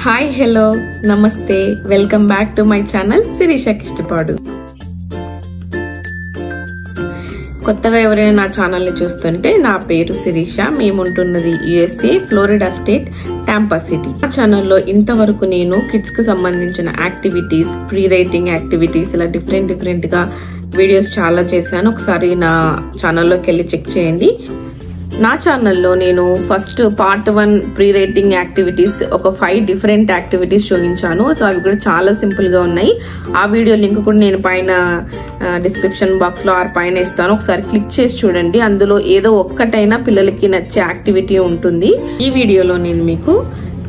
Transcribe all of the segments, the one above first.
Hi hello నమస్తే welcome back to my channel Sirisha Kishtapadu. కొత్తగా ఎవరైనా నా ఛానల్ ని చూస్తుంటే నా పేరు శిరీష. మేము ఉంటున్నది USA Florida state Tampa city. నా ఛానల్లో ఇంతవరకు నేను కిడ్స్ కి సంబంధించిన యాక్టివిటీస్, ప్రీ రైటింగ్ యాక్టివిటీస్ ఇలా డిఫరెంట్ గా వీడియోస్ చాలా చేశాను. ఒకసారి నా ఛానల్లోకి వెళ్ళి చెక్ చేయండి. నా ఛానల్లో నేను first part 1 pre writing activities ఒక 5 డిఫరెంట్ యాక్టివిటీస్ చూపించాను. సో అవి కూడా చాలా సింపుల్ గా ఉన్నాయి. ఆ వీడియో లింక్ కూడా నేను పైన డిస్క్రిప్షన్ బాక్స్ లో పైన ఇస్తాను. ఒకసారి క్లిక్ చేసి చూడండి. అందులో ఏదో ఒక్కటైనా పిల్లలకి నచ్చే యాక్టివిటీ ఉంటుంది. ఈ వీడియోలో నేను మీకు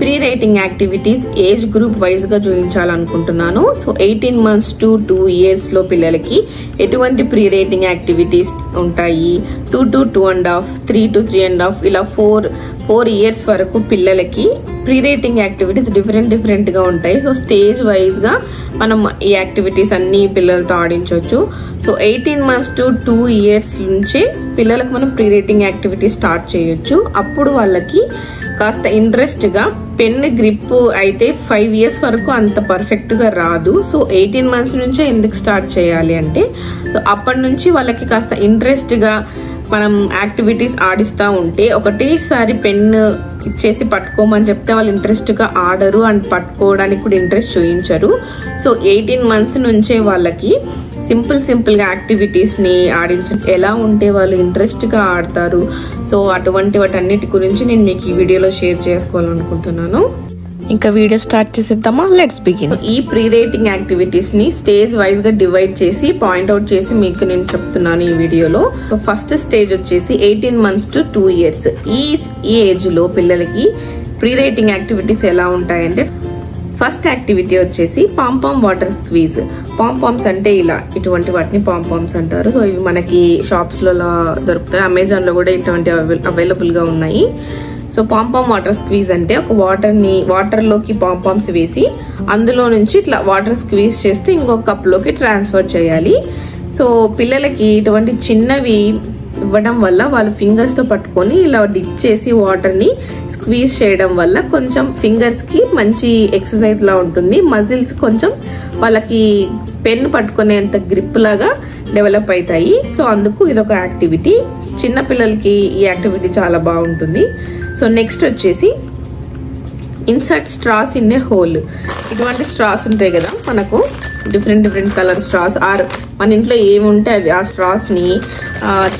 pre writing activities age group wise గా చూపించాలనుకుంటున్నాను. సో 18 months to 2 years లో పిల్లలకి ఎటువంటి ప్రీ రైటింగ్ యాక్టివిటీస్ ఉంటాయి, 2 to 2.5, 3 to 3.5 ఇలా 4 years వరకు పిల్లలకి ప్రీ రైటింగ్ యాక్టివిటీస్ డిఫరెంట్ గా ఉంటాయి. సో స్టేజ్ వైజ్ గా మనం ఈ యాక్టివిటీస్ అన్ని పిల్లలతో ఆడించవచ్చు. సో 18 months to 2 years నుంచే పిల్లలకు మనం ప్రీ రైటింగ్ యాక్టివిటీస్ స్టార్ట్ చేయొచ్చు. అప్పుడు వాళ్ళకి కాస్త ఇంట్రెస్ట్ గా పెన్ గ్రిప్ అయితే 5 years వరకు అంత పర్ఫెక్ట్ గా రాదు. సో 18 months నుంచే ఎందుకు స్టార్ట్ చేయాలి అంటే, సో అప్పటి నుంచి వాళ్ళకి కాస్త ఇంట్రెస్ట్ గా మనం యాక్టివిటీస్ ఆడిస్తా ఉంటే ఒకటేసారి పెన్ ఇచ్చేసి పట్టుకోమని చెప్తే వాళ్ళు ఇంట్రెస్ట్ గా ఆడరు అండ్ పట్టుకోవడానికి కూడా ఇంట్రెస్ట్ చూపించరు. సో 18 months నుంచే వాళ్ళకి సింపుల్ గా యాక్టివిటీస్ ని ఆడించడం ఎలా ఉంటే వాళ్ళు ఇంట్రెస్ట్ గా ఆడతారు. సో అటువంటి వాటన్నిటి గురించి నేను మీకు ఈ వీడియోలో షేర్ చేసుకోవాలనుకుంటున్నాను. ఇంకా వీడియో స్టార్ట్ చేసేద్దామా? Let's begin. ఈ ప్రీ రైటింగ్ యాక్టివిటీస్ ని స్టేజ్ వైజ్ గా డివైడ్ చేసి పాయింట్అవుట్ చేసి మీకు నేను చెప్తున్నాను ఈ వీడియోలో. ఫస్ట్ స్టేజ్ వచ్చేసి 18 months to 2 years. ఈ ఏజ్ లో పిల్లలకి ప్రీ రైటింగ్ యాక్టివిటీస్ ఎలా ఉంటాయంటే, ఫస్ట్ యాక్టివిటీ వచ్చేసి పాంపామ్ వాటర్ స్క్వీజ్. పాంపామ్స్ అంటే ఇలా ఇటువంటి వాటిని పాంపామ్స్ అంటారు. సో ఇవి మనకి షాప్స్ లో దొరుకుతాయి. అమెజాన్ లో కూడా ఇటువంటి అవైలబుల్ గా ఉన్నాయి. సో పాంపామ్ వాటర్ స్క్వీజ్ అంటే ఒక వాటర్ లోకి పాంపామ్స్ వేసి అందులో నుంచి ఇట్లా వాటర్ స్క్వీజ్ చేస్తే ఇంకొక కప్ లోకి ట్రాన్స్ఫర్ చేయాలి. సో పిల్లలకి ఇటువంటి చిన్నవి ఇవ్వడం వల్ల వాళ్ళు ఫింగర్స్ తో పట్టుకొని ఇలా డిప్ చేసి వాటర్ ని స్క్వీజ్ చేయడం వల్ల కొంచెం ఫింగర్స్ కి మంచి ఎక్సర్సైజ్ లా ఉంటుంది. మజిల్స్ కొంచెం వాళ్ళకి పెన్ పట్టుకునేంత గ్రిప్ లాగా డెవలప్ అవుతాయి. సో అందుకు ఇదొక యాక్టివిటీ. చిన్న పిల్లలకి ఈ యాక్టివిటీ చాలా బాగుంటుంది. సో నెక్స్ట్ వచ్చేసి insert straws in a whole. ఇటువంటి స్ట్రాస్ ఉంటాయి కదా మనకు, డిఫరెంట్ కలర్ స్ట్రాస్ ఆర్ మన ఇంట్లో ఏముంటే అవి ఆ స్ట్రాస్ ని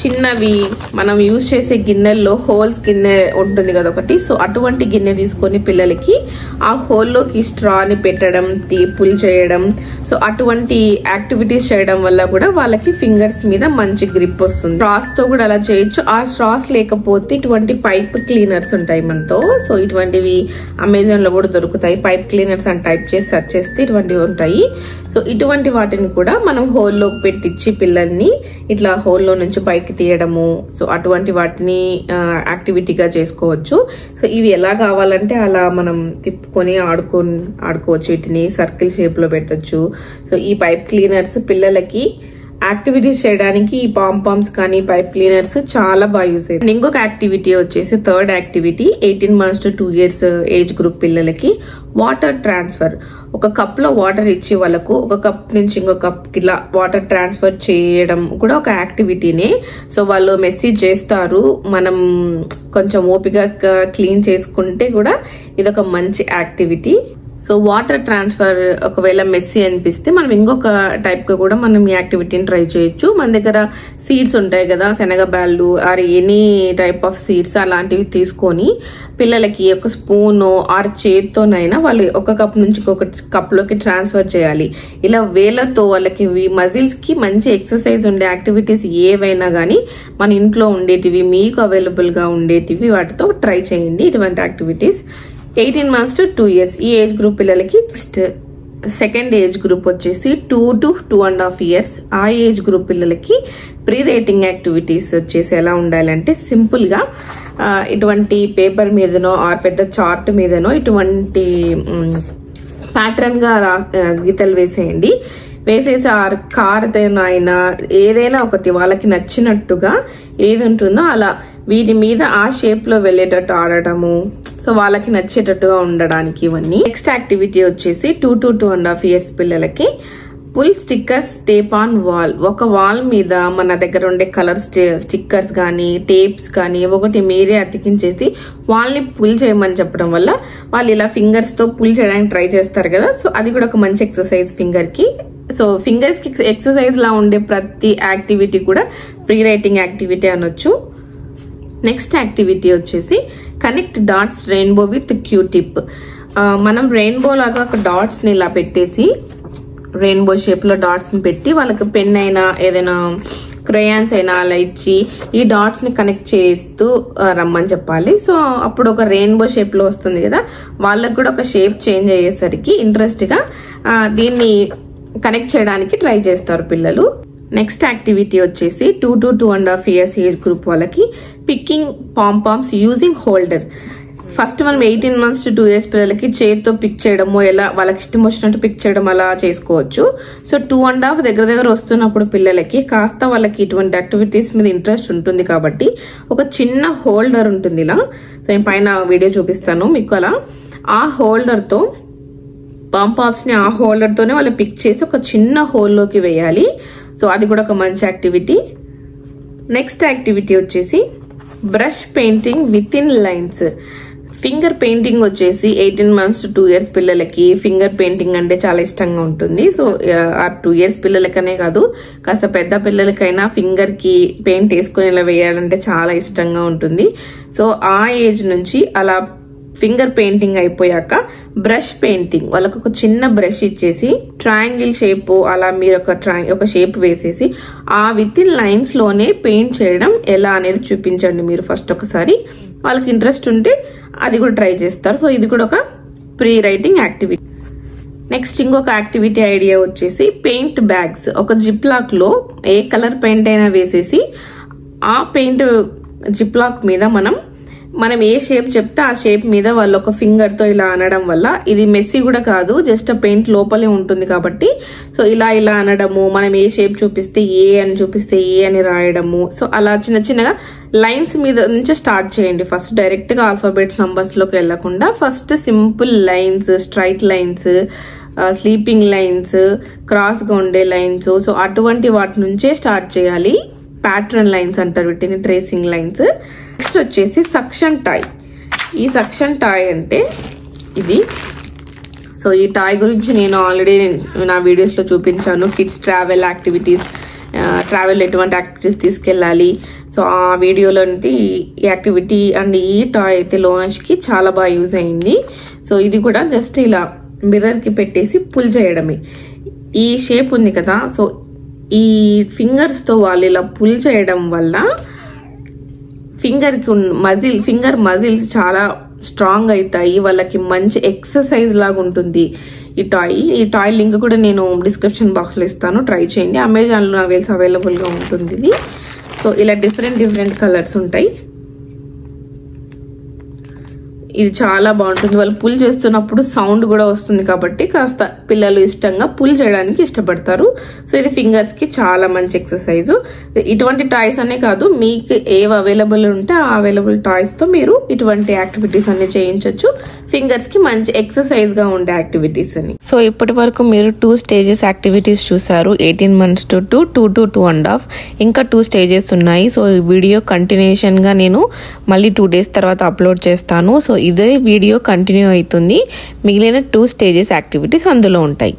చిన్నవి మనం యూజ్ చేసే గిన్నెల్లో హోల్స్ గిన్నె ఉంటుంది కదా ఒకటి. సో అటువంటి గిన్నె తీసుకొని పిల్లలకి ఆ హోల్లోకి స్ట్రాని పెట్టడం, పుల్ చేయడం, సో అటువంటి యాక్టివిటీస్ చేయడం వల్ల కూడా వాళ్ళకి ఫింగర్స్ మీద మంచి గ్రిప్ వస్తుంది. స్ట్రాస్ తో కూడా అలా చేయొచ్చు. ఆ స్ట్రాస్ లేకపోతే ఇటువంటి పైప్ క్లీనర్స్ ఉంటాయి మనతో. సో ఇటువంటివి అమెజాన్ లో కూడా దొరుకుతాయి. పైప్ క్లీనర్స్ అని టైప్ చేసి సెర్చ్ చేస్తే ఇటువంటివి ఉంటాయి. సో ఇటువంటి వాటిని కూడా మనం హోల్లోకి పెట్టించి పిల్లల్ని ఇట్లా హోల్లో నుంచి పైకి తీయడము, సో అటువంటి వాటిని యాక్టివిటీగా చేసుకోవచ్చు. సో ఇవి ఎలా కావాలంటే అలా మనం తిప్పుకొని ఆడుకోవచ్చు. వీటిని సర్కిల్ షేప్ లో పెట్టచ్చు. సో ఈ పైప్ క్లీనర్స్ పిల్లలకి యాక్టివిటీస్ చేయడానికి ఈ పాంపామ్స్ కానీ పైప్ క్లీనర్స్ చాలా బాగా యూజ్ అవుతాయి. ఇంకొక యాక్టివిటీ వచ్చేసి third activity 18 months to 2 years age group పిల్లలకి వాటర్ ట్రాన్స్ఫర్. ఒక కప్ లో వాటర్ ఇచ్చి వాళ్ళకు ఒక కప్ నుంచి ఇంకో కప్ ఇలా వాటర్ ట్రాన్స్ఫర్ చేయడం కూడా ఒక యాక్టివిటీనే. సో వాళ్ళు మెసేజ్ చేస్తారు, మనం కొంచెం ఓపిక క్లీన్ చేసుకుంటే కూడా ఇదొక మంచి యాక్టివిటీ. సో వాటర్ ట్రాన్స్ఫర్ ఒకవేళ మెస్సీ అనిపిస్తే మనం ఇంకొక టైప్ గా కూడా మనం ఈ యాక్టివిటీని ట్రై చేయొచ్చు. మన దగ్గర సీడ్స్ ఉంటాయి కదా, శనగబాళ్ళు or any type of seeds అలాంటివి తీసుకొని పిల్లలకి ఒక స్పూన్ ఆర్ చేత్తోనైనా వాళ్ళు ఒక కప్ నుంచి ఇంకొక కప్ లోకి ట్రాన్స్ఫర్ చేయాలి. ఇలా వేలతో వాళ్ళకి మజిల్స్ కి మంచి ఎక్సర్సైజ్ ఉండే యాక్టివిటీస్ ఏవైనా గానీ మన ఇంట్లో ఉండేటివి, మీకు అవైలబుల్ గా ఉండేటివి వాటితో ట్రై చేయండి ఇటువంటి యాక్టివిటీస్. 18 months to 2 years ఈ ఏజ్ గ్రూప్ పిల్లలకి సెకండ్ ఏజ్ గ్రూప్ వచ్చేసి 2 to 2.5 years. ఆ ఏజ్ గ్రూప్ పిల్లలకి ప్రీ రైటింగ్ యాక్టివిటీస్ వచ్చేసి ఎలా ఉండాలంటే, సింపుల్ గా ఇటువంటి పేపర్ మీదనో ఆర్ పెద్ద చార్ట్ మీదనో ఇటువంటి ప్యాటర్న్ గా గీతలు వేసేయండి. వేసేసి కారుతైనా ఏదైనా ఒకటి వాళ్ళకి నచ్చినట్టుగా ఏది ఉంటుందో అలా వీటి మీద ఆ షేప్ లో వెళ్ళేటట్టు ఆడటము, సో వాళ్ళకి నచ్చేటట్టుగా ఉండడానికి ఇవన్నీ. నెక్స్ట్ యాక్టివిటీ వచ్చేసి 2 to 2.5 years పిల్లలకి pull stickers tape on wall. ఒక వాల్ మీద మన దగ్గర ఉండే కలర్ స్టిక్కర్స్ కానీ టేప్స్ కానీ ఒకటి మీరే అతికించేసి వాల్ని పుల్ చేయమని చెప్పడం వల్ల వాళ్ళు ఇలా ఫింగర్స్ తో పుల్ చేయడానికి ట్రై చేస్తారు కదా. సో అది కూడా ఒక మంచి ఎక్సర్సైజ్ ఫింగర్ కి. సో ఫింగర్స్ కి ఎక్సర్సైజ్ లా ఉండే ప్రతి యాక్టివిటీ కూడా ప్రీ రైటింగ్ యాక్టివిటీ అనొచ్చు. నెక్స్ట్ యాక్టివిటీ వచ్చేసి connect dots rainbow with Q tip. మనం రెయిన్బో లాగా ఒక డాట్స్ ని ఇలా పెట్టేసి రెయిన్బో షేప్ లో డాట్స్ ని పెట్టి వాళ్ళకి పెన్ అయినా ఏదైనా క్రేయాన్స్ అయినా అలా ఇచ్చి ఈ డాట్స్ ని కనెక్ట్ చేస్తూ రమ్మని చెప్పాలి. సో అప్పుడు ఒక రెయిన్బో షేప్ లో వస్తుంది కదా, వాళ్ళకి కూడా ఒక షేప్ చేంజ్ అయ్యేసరికి ఇంట్రెస్ట్ గా దీన్ని కనెక్ట్ చేయడానికి ట్రై చేస్తారు పిల్లలు. నెక్స్ట్ యాక్టివిటీ వచ్చేసి 2 to 2.5 years ఏజ్ గ్రూప్ వాళ్ళకి picking pompoms using holder. First మనం 18 months to 2 years పిల్లలకి చేతితో పిక్ చేయడము, ఎలా వాళ్ళకి ఇష్టం వచ్చినట్టు పిక్ చేయడం అలా చేసుకోవచ్చు. సో 2.5 దగ్గర వస్తున్నప్పుడు పిల్లలకి కాస్త వాళ్ళకి ఇటువంటి యాక్టివిటీస్ మీద ఇంట్రెస్ట్ ఉంటుంది కాబట్టి ఒక చిన్న హోల్డర్ ఉంటుంది ఇలా. సో నేను పైన వీడియో చూపిస్తాను మీకు. అలా ఆ హోల్డర్ తో పాంపాప్స్ ని ఆ హోల్డర్ తోనే వాళ్ళు పిక్ చేసి ఒక చిన్న హోల్లోకి వేయాలి. సో అది కూడా ఒక మంచి యాక్టివిటీ. నెక్స్ట్ యాక్టివిటీ వచ్చేసి brush painting with in lines. Finger painting వచ్చేసి 18 months to 2 years పిల్లలకి ఫింగర్ పెయింటింగ్ అంటే చాలా ఇష్టంగా ఉంటుంది. సో ఆ 2 years పిల్లలకనే కాదు, కాస్త పెద్ద పిల్లలకైనా ఫింగర్ కి పెయింట్ వేసుకుని ఇలా వేయాలంటే చాలా ఇష్టంగా ఉంటుంది. సో ఆ ఏజ్ నుంచి అలా ఫింగర్ పెయింటింగ్ అయిపోయాక బ్రష్ పెయింటింగ్, వాళ్ళకు ఒక చిన్న బ్రష్ ఇచ్చేసి ట్రయాంగిల్ షేప్ అలా మీరు ఒక షేప్ వేసేసి ఆ విత్ ఇన్ లైన్స్ లోనే పెయింట్ చేయడం ఎలా అనేది చూపించండి మీరు ఫస్ట్ ఒకసారి. వాళ్ళకి ఇంట్రెస్ట్ ఉంటే అది కూడా ట్రై చేస్తారు. సో ఇది కూడా ఒక ప్రీ రైటింగ్ యాక్టివిటీ. నెక్స్ట్ ఇంకొక యాక్టివిటీ ఐడియా వచ్చేసి పెయింట్ బ్యాగ్స్. ఒక జిప్ లాక్ లో ఏ కలర్ పెయింట్ అయినా వేసేసి ఆ పెయింట్ జిప్ లాక్ మీద మనం ఏ షేప్ చెప్తే ఆ షేప్ మీద వాళ్ళు ఒక ఫింగర్ తో ఇలా అనడం వల్ల ఇది మెస్సీ కూడా కాదు, జస్ట్ పెయింట్ లోపలే ఉంటుంది కాబట్టి సో ఇలా అనడము, మనం ఏ షేప్ చూపిస్తే ఏ అని చూపిస్తే ఏ అని రాయడము. సో అలా చిన్నగా లైన్స్ మీద నుంచి స్టార్ట్ చేయండి. ఫస్ట్ డైరెక్ట్ గా ఆల్ఫాబెట్స్ నంబర్స్ లోకి వెళ్లకుండా first simple lines, straight lines, sleeping lines, cross గా ఉండే లైన్స్, సో అటువంటి వాటి నుంచే స్టార్ట్ చేయాలి. ప్యాటర్న్ లైన్స్ అంటారు వీటిని, ట్రేసింగ్ లైన్స్. నెక్స్ట్ వచ్చేసి సక్షన్ టాయ్. ఈ సక్షన్ టాయ్ అంటే ఇది. సో ఈ టాయ్ గురించి నేను ఆల్రెడీ నా వీడియోస్ లో చూపించాను. కిడ్స్ ట్రావెల్ ఎటువంటి యాక్టివిటీస్ తీసుకెళ్ళాలి, సో ఆ వీడియోలో ఈ యాక్టివిటీ అండ్ ఈ టాయ్ అయితే లాంచ్ కి చాలా బాగా యూజ్ అయింది. సో ఇది కూడా జస్ట్ ఇలా మిర్రర్ కి పెట్టేసి పుల్ చేయడమే. ఈ షేప్ ఉంది కదా, సో ఈ ఫింగర్స్ తో వాళ్ళు ఇలా పుల్ చేయడం వల్ల ఫింగర్ మజిల్స్ చాలా స్ట్రాంగ్ అవుతాయి. వాళ్ళకి మంచి ఎక్సర్సైజ్ లాగా ఉంటుంది ఈ టాయ్ లింక్ కూడా నేను డిస్క్రిప్షన్ బాక్స్ లో ఇస్తాను, ట్రై చేయండి. అమెజాన్ లో నాకు తెలిసి అవైలబుల్ గా ఉంటుంది ఇది. సో ఇలా డిఫరెంట్ కలర్స్ ఉంటాయి. ఇది చాలా బాగుంటుంది. వాళ్ళు పుల్ చేస్తున్నప్పుడు సౌండ్ కూడా వస్తుంది కాబట్టి కాస్త పిల్లలు ఇష్టంగా పుల్ చేయడానికి ఇష్టపడతారు. సో ఇది ఫింగర్స్ కి చాలా మంచి ఎక్సర్సైజ్. ఇటువంటి టాయ్స్ అనే కాదు, మీకు ఏవి అవైలబుల్ ఉంటే ఆ అవైలబుల్ టాయ్స్ తో మీరు ఇటువంటి యాక్టివిటీస్ అన్ని చేయించవచ్చు. ఫింగర్స్ కి మంచి ఎక్సర్సైజ్ గా ఉండే యాక్టివిటీస్ అని. సో ఇప్పటి వరకు మీరు 2 stages యాక్టివిటీస్ చూసారు. 18 months to 2, 2 to 2.5. ఇంకా 2 stages ఉన్నాయి. సో ఈ వీడియో కంటిన్యూషన్ గా నేను మళ్ళీ 2 days తర్వాత అప్లోడ్ చేస్తాను. సో ఇదే వీడియో కంటిన్యూ అవుతుంది. మిగిలిన 2 stages యాక్టివిటీస్ అందులో ఉంటాయి.